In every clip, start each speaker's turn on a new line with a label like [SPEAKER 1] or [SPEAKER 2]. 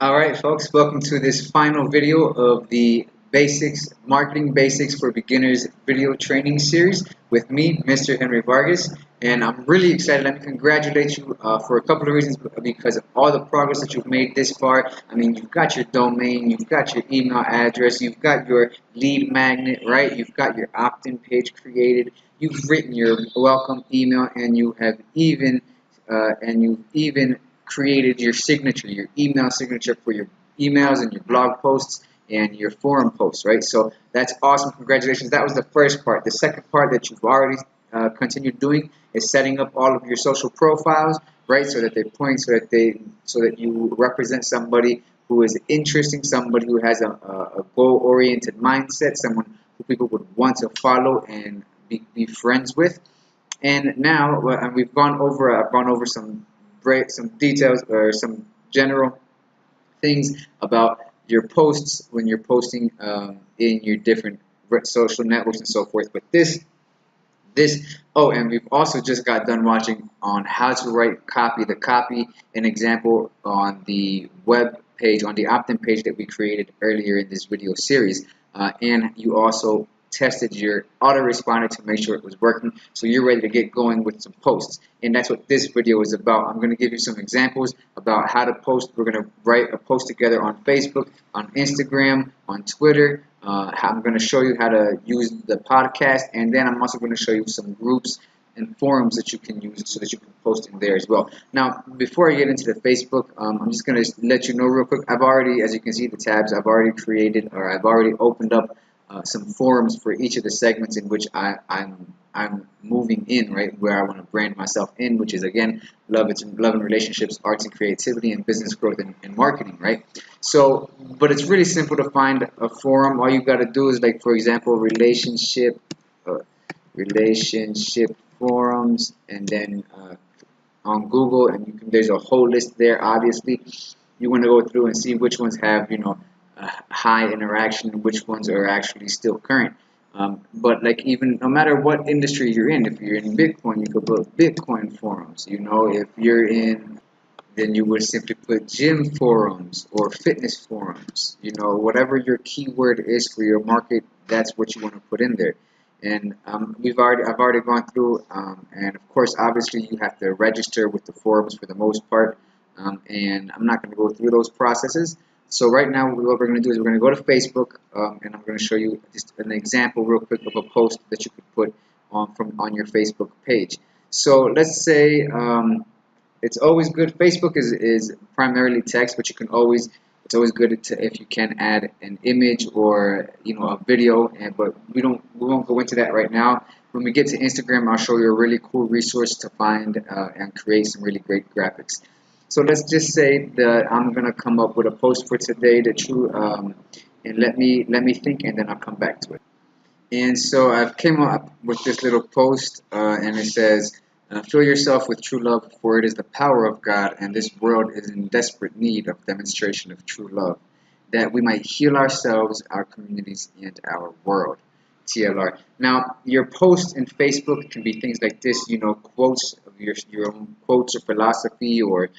[SPEAKER 1] Alright folks, welcome to this final video of the Marketing Basics for Beginners video training series with me, Mr. Henry Vargas, and I'm really excited. Let me congratulate you for a couple of reasons, because of all the progress that you've made this far. I mean, you've got your domain, you've got your email address, you've got your lead magnet, right? You've got your opt-in page created, you've written your welcome email, and you've even created your signature, your email signature for your emails and your blog posts and your forum posts, right? So that's awesome. Congratulations. That was the first part. The second part that you've already continued doing is setting up all of your social profiles, right? So that they point, so that you represent somebody who is interesting, somebody who has a goal-oriented mindset, someone who people would want to follow and be friends with. And now, and I've gone over some details or some general things about your posts when you're posting in your different social networks and so forth. But and we've also just got done watching on how to write an example on the web page, on the opt-in page that we created earlier in this video series. And you also tested your autoresponder to make sure it was working, so you're ready to get going with some posts. And that's what this video is about. I'm going to give you some examples about how to post. We're going to write a post together on Facebook, on Instagram, on Twitter. I'm going to show you how to use the podcast, and then I'm also going to show you some groups and forums that you can use so that you can post in there as well. Now, before I get into the Facebook, I'm just going to let you know real quick. I've already, as you can see, the tabs I've already created, or I've already opened up some forums for each of the segments in which I'm moving in, right, where I want to brand myself in, which is, again, love and relationships, arts and creativity, and business growth and marketing, right? So, but it's really simple to find a forum. All you got to do is, like, for example, relationship forums, and then on Google, and there's a whole list there. Obviously, you want to go through and see which ones have, high interaction, which ones are actually still current. But like, even no matter what industry you're in, if you're in Bitcoin, you could put Bitcoin forums. If you're in, then you would simply put gym forums or fitness forums. Whatever your keyword is for your market, that's what you want to put in there. And I've already gone through, and of course, obviously, you have to register with the forums for the most part. And I'm not going to go through those processes. So right now, what we're going to do is we're going to go to Facebook, and I'm going to show you just an example real quick of a post that you could put on your Facebook page. So let's say it's always good. Facebook is primarily text, but it's always good if you can add an image or a video. But we won't go into that right now. When we get to Instagram, I'll show you a really cool resource to find and create some really great graphics. So let's just say that I'm gonna come up with a post for today, and let me think, and then I'll come back to it. And so I've came up with this little post, and it says, "Fill yourself with true love, for it is the power of God, and this world is in desperate need of demonstration of true love, that we might heal ourselves, our communities, and our world." TLR. Now, your post in Facebook can be things like this, quotes of your own quotes or philosophy, or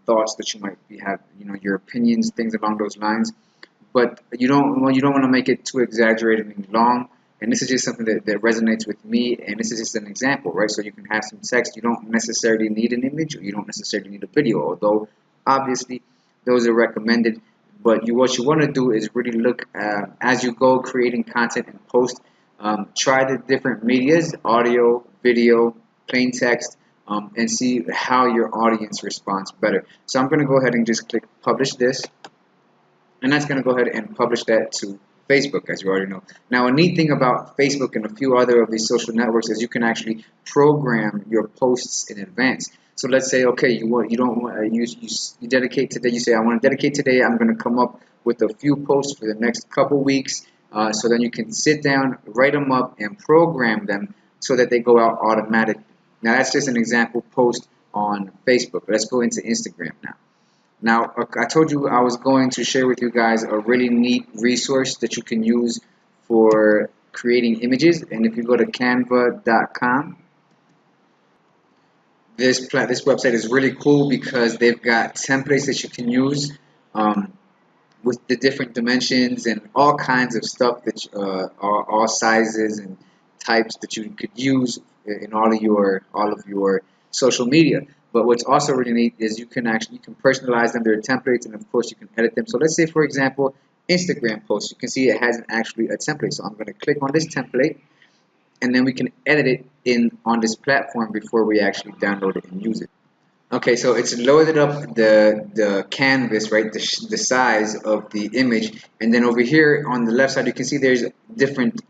[SPEAKER 1] thoughts that you might have, your opinions, things along those lines. But you don't want to make it too exaggerated and long. And this is just something that resonates with me, and this is just an example, right? So you can have some text. You don't necessarily need an image, or you don't necessarily need a video, although obviously those are recommended. But what you want to do is really look as you go creating content and post. Try the different medias: audio, video, plain text, and see how your audience responds better. So I'm going to go ahead and just click publish this, and that's going to go ahead and publish that to Facebook, as you already know. Now, a neat thing about Facebook and a few other of these social networks is you can actually program your posts in advance. So let's say, okay, you dedicate today. You say, I want to dedicate today. I'm going to come up with a few posts for the next couple weeks. So then you can sit down, write them up, and program them so that they go out automatically. Now, that's just an example post on Facebook. Let's go into Instagram now. Now, I told you I was going to share with you guys a really neat resource that you can use for creating images. And if you go to canva.com, this website is really cool because they've got templates that you can use um, with the different dimensions and all kinds of stuff that all sizes and types that you could use in all of your social media. But what's also really neat is you can personalize them. There are templates, and of course you can edit them. So let's say, for example, Instagram posts. You can see it has actually a template. So I'm going to click on this template, and then we can edit it in on this platform before we actually download it and use it. Okay, so it's loaded up the canvas, right? The size of the image, and then over here on the left side, you can see there's different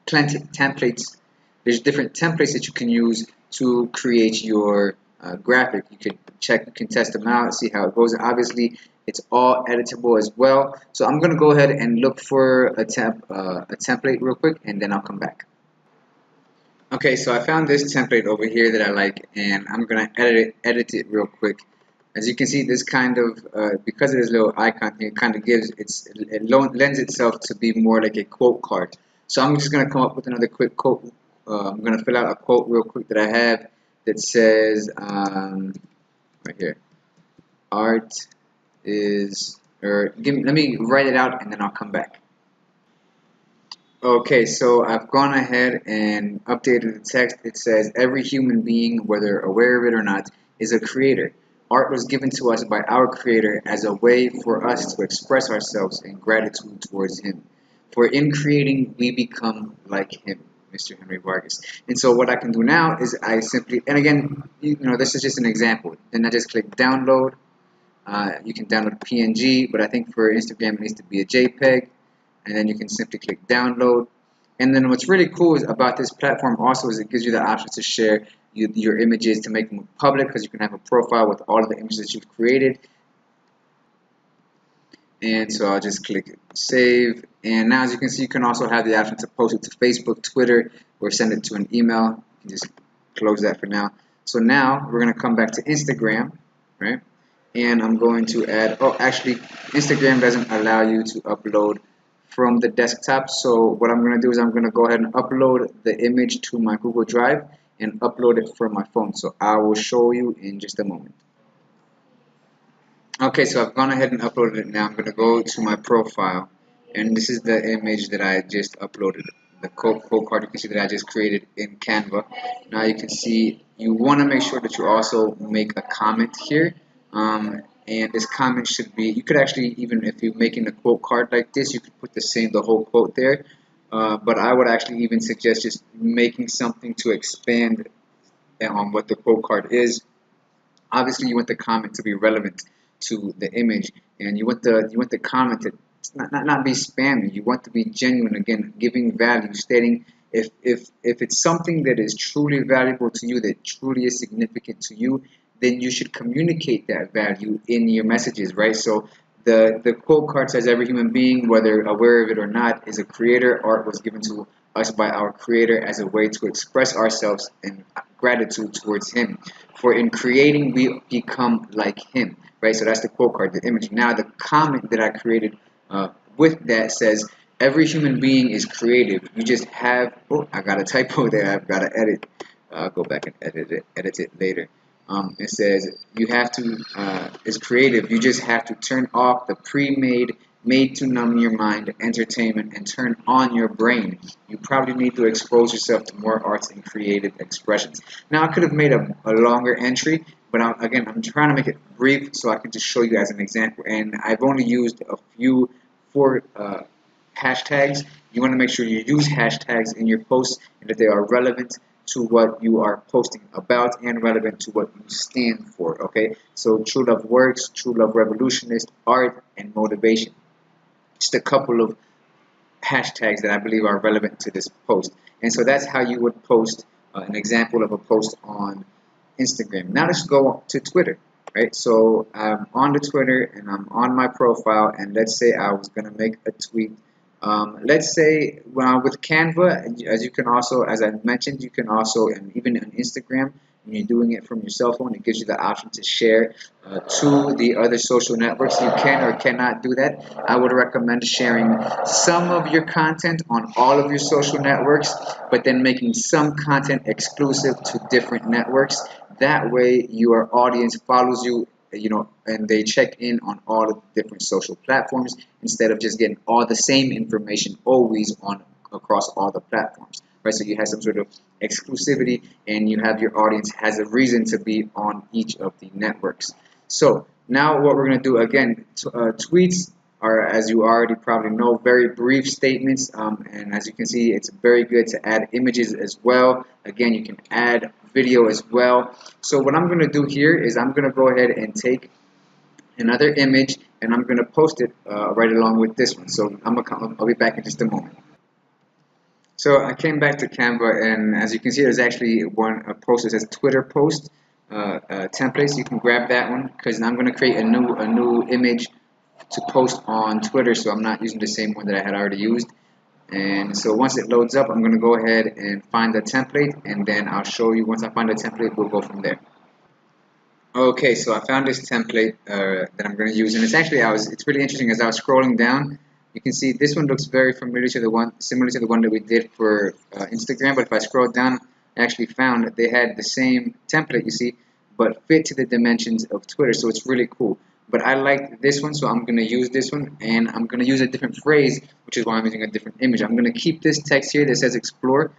[SPEAKER 1] plenty templates. There's different templates that you can use to create your graphic. You can check, you can test them out, see how it goes. Obviously, it's all editable as well. So I'm gonna go ahead and look for a template real quick, and then I'll come back. Okay, so I found this template over here that I like, and I'm gonna edit it real quick. As you can see, this kind of because of this little icon here, it kind of lends itself to be more like a quote card. So I'm just gonna come up with another quick quote. I'm gonna fill out a quote real quick that I have that says right here, art is, or let me write it out and then I'll come back. Okay, so I've gone ahead and updated the text. It says, every human being, whether aware of it or not, is a creator. Art was given to us by our Creator as a way for us to express ourselves in gratitude towards Him. For in creating, we become like Him, Mr. Henry Vargas. And so what I can do now is I simply, and again, this is just an example. Then I just click download. You can download PNG, but I think for Instagram it needs to be a JPEG. And then you can simply click download. And then what's really cool is about this platform also is it gives you the option to share your images, to make them public, because you can have a profile with all of the images that you've created. And so I'll just click save. And now, as you can see, you can also have the option to post it to Facebook, Twitter, or send it to an email. You can just close that for now. So now we're going to come back to Instagram, right? And I'm going to add, oh, actually, Instagram doesn't allow you to upload from the desktop. So what I'm going to do is I'm going to go ahead and upload the image to my Google Drive and upload it from my phone. So I will show you in just a moment. Okay, so I've gone ahead and uploaded it now. I'm going to go to my profile, and this is the image that I just uploaded, the code card you can see that I just created in Canva. Now you can see you want to make sure that you also make a comment here. And this comment should be, you could actually, even if you're making a quote card like this, you could put the whole quote there. But I would actually even suggest just making something to expand on what the quote card is. Obviously, you want the comment to be relevant to the image, and you want the comment to not be spammy. You want to be genuine, again, giving value, stating if it's something that is truly valuable to you, that truly is significant to you, then you should communicate that value in your messages, right? So the quote card says, every human being, whether aware of it or not, is a creator. Art was given to us by our Creator as a way to express ourselves in gratitude towards Him. For in creating, we become like Him, right? So that's the quote card, the image. Now the comment that I created with that says, every human being is creative. You just have, oh, I got a typo there. I've got to edit. I'll go back and edit it later. It says you have to, it's creative. You just have to turn off the pre-made, made to numb your mind entertainment and turn on your brain. You probably need to expose yourself to more arts and creative expressions. Now, I could have made a longer entry, but I'm trying to make it brief so I can just show you as an example. And I've only used four hashtags. You want to make sure you use hashtags in your posts and that they are relevant to what you are posting about and relevant to what you stand for. Okay, so true love works, true love revolutionist, art, and motivation. Just a couple of hashtags that I believe are relevant to this post. And so that's how you would post an example of a post on Instagram. Now let's go to Twitter, right? So I'm on the Twitter and I'm on my profile, and let's say I was going to make a tweet. Let's say with Canva, as you can also, as I mentioned, you can also, and even on Instagram, when you're doing it from your cell phone, it gives you the option to share to the other social networks. You can or cannot do that. I would recommend sharing some of your content on all of your social networks, but then making some content exclusive to different networks. That way, your audience follows you and they check in on all of the different social platforms instead of just getting all the same information always on across all the platforms, right? So you have some sort of exclusivity, and you have your audience has a reason to be on each of the networks. So now what we're going to do again, tweets are, as you already probably know, very brief statements, and as you can see, it's very good to add images as well. Again, you can add video as well. So what I'm going to do here is I'm going to go ahead and take another image, and I'm going to post it right along with this one. So I'll be back in just a moment. So I came back to Canva, and as you can see, there's actually a post that says Twitter post template. So you can grab that one because I'm going to create a new image to post on Twitter. So I'm not using the same one that I had already used. And so once it loads up, I'm going to go ahead and find the template, and then I'll show you. Once I find the template, we'll go from there. Okay, so I found this template that I'm going to use, and it's really interesting. As I was scrolling down, you can see this one looks very familiar to the one, similar to the one that we did for Instagram. But if I scroll down, I actually found that they had the same template, you see, but fit to the dimensions of Twitter. So it's really cool. But I like this one, so I'm going to use this one, and I'm going to use a different phrase, which is why I'm using a different image. I'm going to keep this text here that says explore,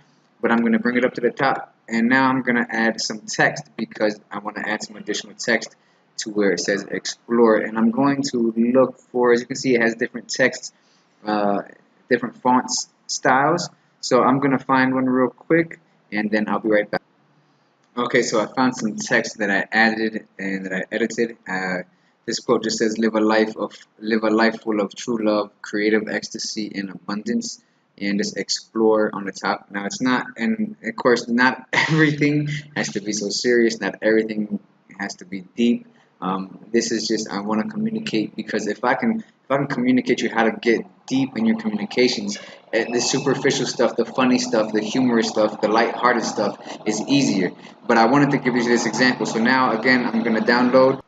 [SPEAKER 1] but I'm going to bring it up to the top, and now I'm going to add some text because I want to add some additional text to where it says explore. And I'm going to look for, as you can see, it has different texts, different fonts styles. So I'm going to find one real quick, and then I'll be right back. Okay, so I found some text that I added and that I edited. This quote just says, live a life full of true love, creative ecstasy, and abundance, and just explore on the top. Now it's not, and of course not everything has to be so serious, not everything has to be deep. This is just, I want to communicate, because if I can communicate you how to get deep in your communications, the superficial stuff, the funny stuff, the humorous stuff, the light-hearted stuff is easier. But I wanted to give you this example. So now again, I'm going to download.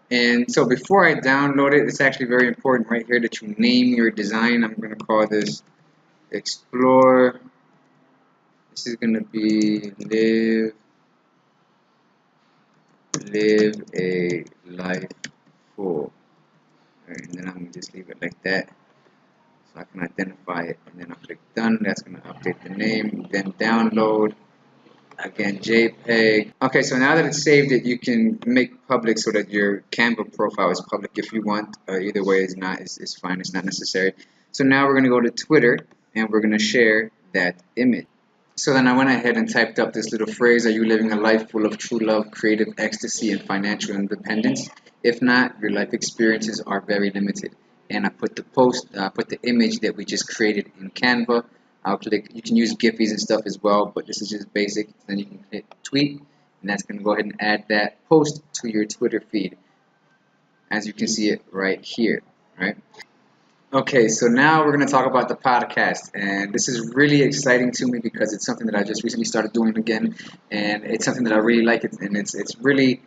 [SPEAKER 1] And so before I download it, it's actually very important right here that you name your design. I'm going to call this Explore. This is going to be live a life full. And then I'm going to just leave it like that, so I can identify it. And then I'll click done. That's going to update the name. Then download. Again, JPEG. Okay, so now that it's saved, you can make public so that your Canva profile is public if you want. Either way is fine. It's not necessary. So now we're going to go to Twitter, and we're going to share that image. So then I went ahead and typed up this little phrase: are you living a life full of true love, creative ecstasy, and financial independence? If not, your life experiences are very limited. And I put the image that we just created in Canva. I'll click, you can use Giphies and stuff as well, but this is just basic. Then you can hit tweet, and that's going to go ahead and add that post to your Twitter feed, as you can see it right here, right? Okay, so now we're going to talk about the podcast, and this is really exciting to me because it's something that I just recently started doing again, and it's something that I really like, and it's really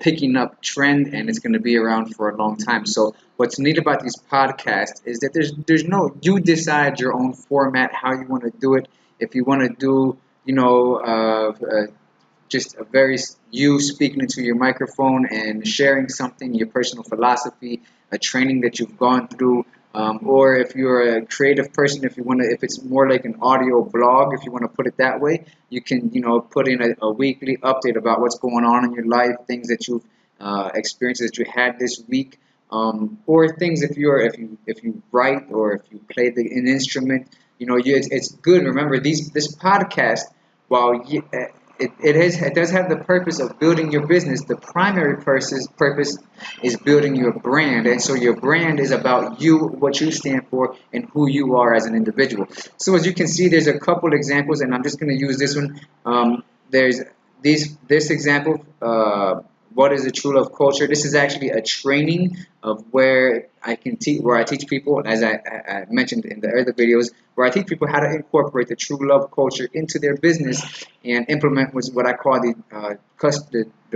[SPEAKER 1] picking up trend, and it's going to be around for a long time. So what's neat about these podcasts is that there's no, you decide your own format, how you want to do it. If you want to do, just a very you speaking into your microphone and sharing something, your personal philosophy, a training that you've gone through, or if you're a creative person, if it's more like an audio blog, if you want to put it that way, you can, put in a weekly update about what's going on in your life, things that you've experiences that you had this week, or things if you write, or if you play an instrument, it's good. Remember, this podcast, while it does have the purpose of building your business, the primary purpose is building your brand. And so your brand is about you, what you stand for, and who you are as an individual. So as you can see, there's a couple examples, and I'm just going to use this one. There's this example, what is a true love culture? This is actually a training of where I teach people, as I mentioned in the other videos, where I teach people how to incorporate the true love culture into their business and implement what I call the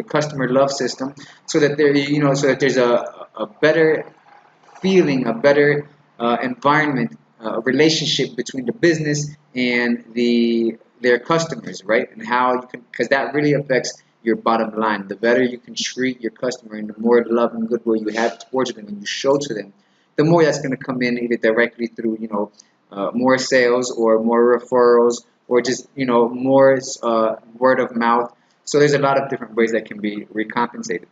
[SPEAKER 1] customer love system, so that there's a better feeling, a better environment, a relationship between the business and their customers, right? And how you can, because that really affects your bottom line. The better you can treat your customer and the more love and goodwill you have towards them and you show to them, the more that's going to come in either directly through, more sales or more referrals or just, more word of mouth. So there's a lot of different ways that can be recompensated.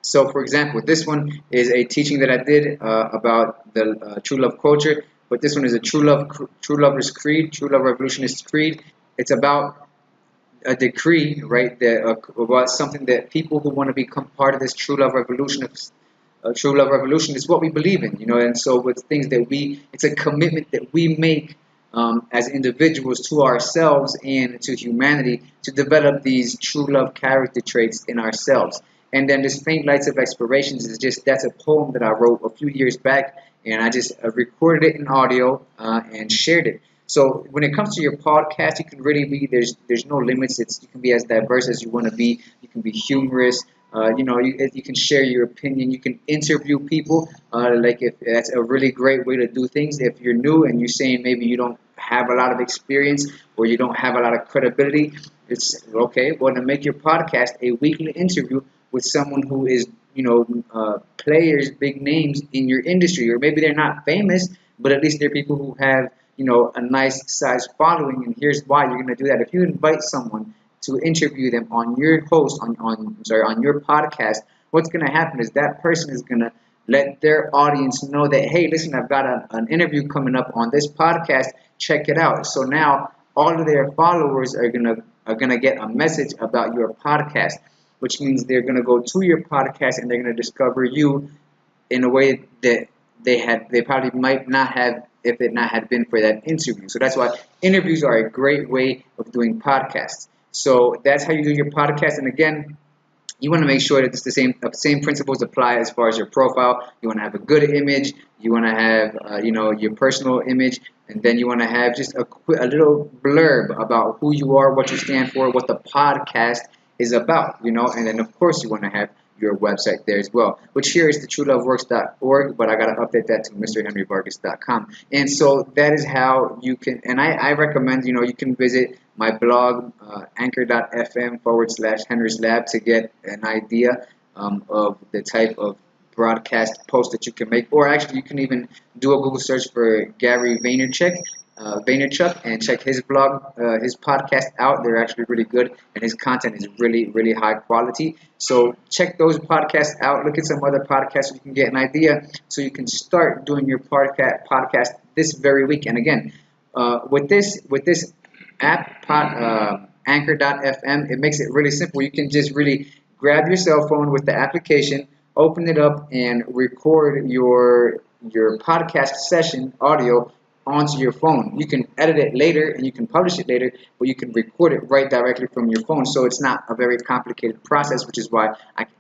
[SPEAKER 1] So, for example, this one is a teaching that I did about the true love culture, but this one is a true lover's creed, true love revolutionist creed. It's about a decree, right? That about something that people who want to become part of this true love revolution is what we believe in, And so, with things that it's a commitment that we make as individuals to ourselves and to humanity to develop these true love character traits in ourselves. And then this Faint Lights of Explorations that's a poem that I wrote a few years back, and I just recorded it in audio and shared it. So when it comes to your podcast, you can really there's no limits. You can be as diverse as you want to be. You can be humorous. You can share your opinion. You can interview people. Like if that's a really great way to do things. If you're new and you're saying maybe you don't have a lot of experience or you don't have a lot of credibility, it's okay. Well, to make your podcast a weekly interview with someone who is, players, big names in your industry, or maybe they're not famous, but at least they're people who have, a nice size following. And here's why you're going to do that. If you invite someone to interview them on your on your podcast, what's going to happen is that person is going to let their audience know that, hey, listen, I've got an interview coming up on this podcast. Check it out. So now all of their followers are gonna get a message about your podcast, which means they're gonna go to your podcast and they're gonna discover you in a way that they probably might not have if it not had been for that interview. So that's why interviews are a great way of doing podcasts. So that's how you do your podcast. And again, you want to make sure that it's the same principles apply as far as your profile. You want to have a good image. You want to have your personal image, and then you want to have just a little blurb about who you are, what you stand for, what the podcast is about. And then of course you want to have your website there as well, which here is the trueloveworks.org, but I got to update that to mrhenryvargas.com. And so that is how you can, and I recommend, you can visit my blog, anchor.fm/Henry's Lab to get an idea of the type of broadcast post that you can make, or actually you can even do a Google search for Gary Vaynerchuk and check his blog, his podcast out. They're actually really good, and his content is really, really high quality. So check those podcasts out. Look at some other podcasts so you can get an idea, so you can start doing your podcast this very week. And again, with this app, Anchor.fm, it makes it really simple. You can just really grab your cell phone with the application, open it up, and record your podcast session audio onto your phone. You can edit it later and you can publish it later, but you can record it right directly from your phone. So it's not a very complicated process, which is why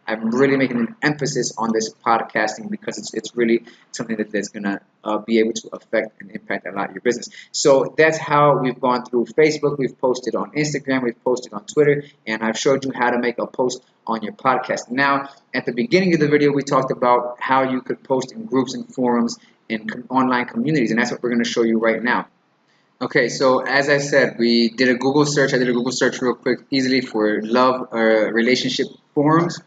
[SPEAKER 1] I'm really making an emphasis on this podcasting, because it's really something that's going to be able to affect and impact a lot of your business. So that's how we've gone through Facebook. We've posted on Instagram. We've posted on Twitter. And I've showed you how to make a post on your podcast. Now, at the beginning of the video, we talked about how you could post in groups and forums in online communities, and that's what we're going to show you right now. Okay, so as I said, we did a Google search. I did a Google search real quick, easily, for love or relationship forums.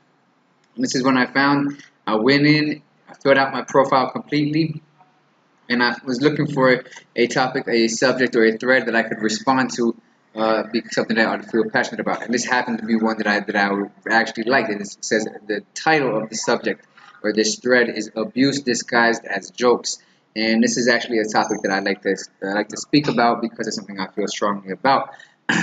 [SPEAKER 1] And this is when I found. I went in, I filled out my profile completely, and I was looking for a topic, a subject, or a thread that I could respond to, be something that I would feel passionate about. And this happened to be one that I actually liked. It says the title of the subject or this thread is "Abuse Disguised as Jokes," and this is actually a topic that I like to speak about because it's something I feel strongly about.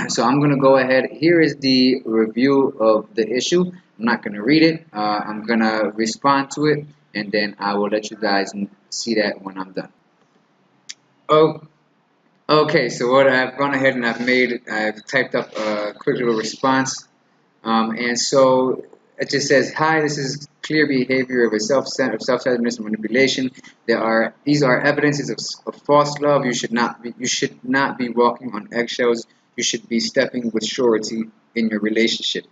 [SPEAKER 1] So I'm going to go ahead. Here is the review of the issue. I'm not going to read it. I'm going to respond to it, and then I will let you guys see that when I'm done. Oh, okay. So what I've gone ahead and I've typed up a quick little response, and so it just says, "Hi, this is clear behavior of self-centeredness and manipulation. These are evidences of false love. You should not be walking on eggshells. You should be stepping with surety in your relationship.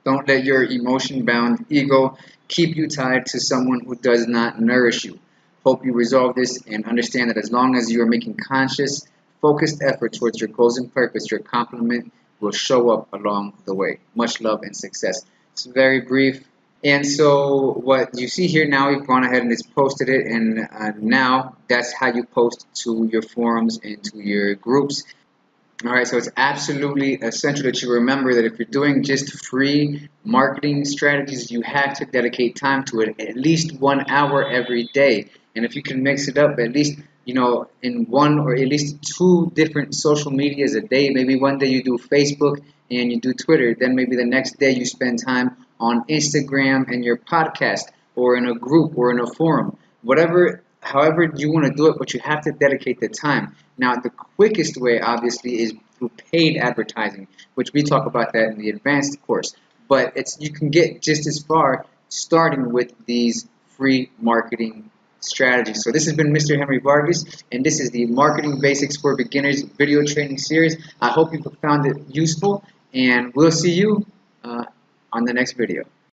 [SPEAKER 1] Don't let your emotion-bound ego keep you tied to someone who does not nourish you. Hope you resolve this and understand that as long as you are making conscious, focused effort towards your goals and purpose, your complement will show up along the way. Much love and success. It's very brief. And so what you see here now, we've gone ahead and just posted it, and now that's how you post to your forums and to your groups. All right, so it's absolutely essential that you remember that if you're doing just free marketing strategies, you have to dedicate time to it, at least 1 hour every day. And if you can mix it up, at least, in one or at least two different social medias a day. Maybe one day you do Facebook and you do Twitter, then maybe the next day you spend time on Instagram and your podcast, or in a group or in a forum. However you want to do it, but you have to dedicate the time. Now, the quickest way, obviously, is through paid advertising, which we talk about that in the advanced course. But you can get just as far starting with these free marketing strategies. So this has been Mr. Henry Vargas, and this is the Marketing Basics for Beginners video training series. I hope you found it useful, and we'll see you on the next video.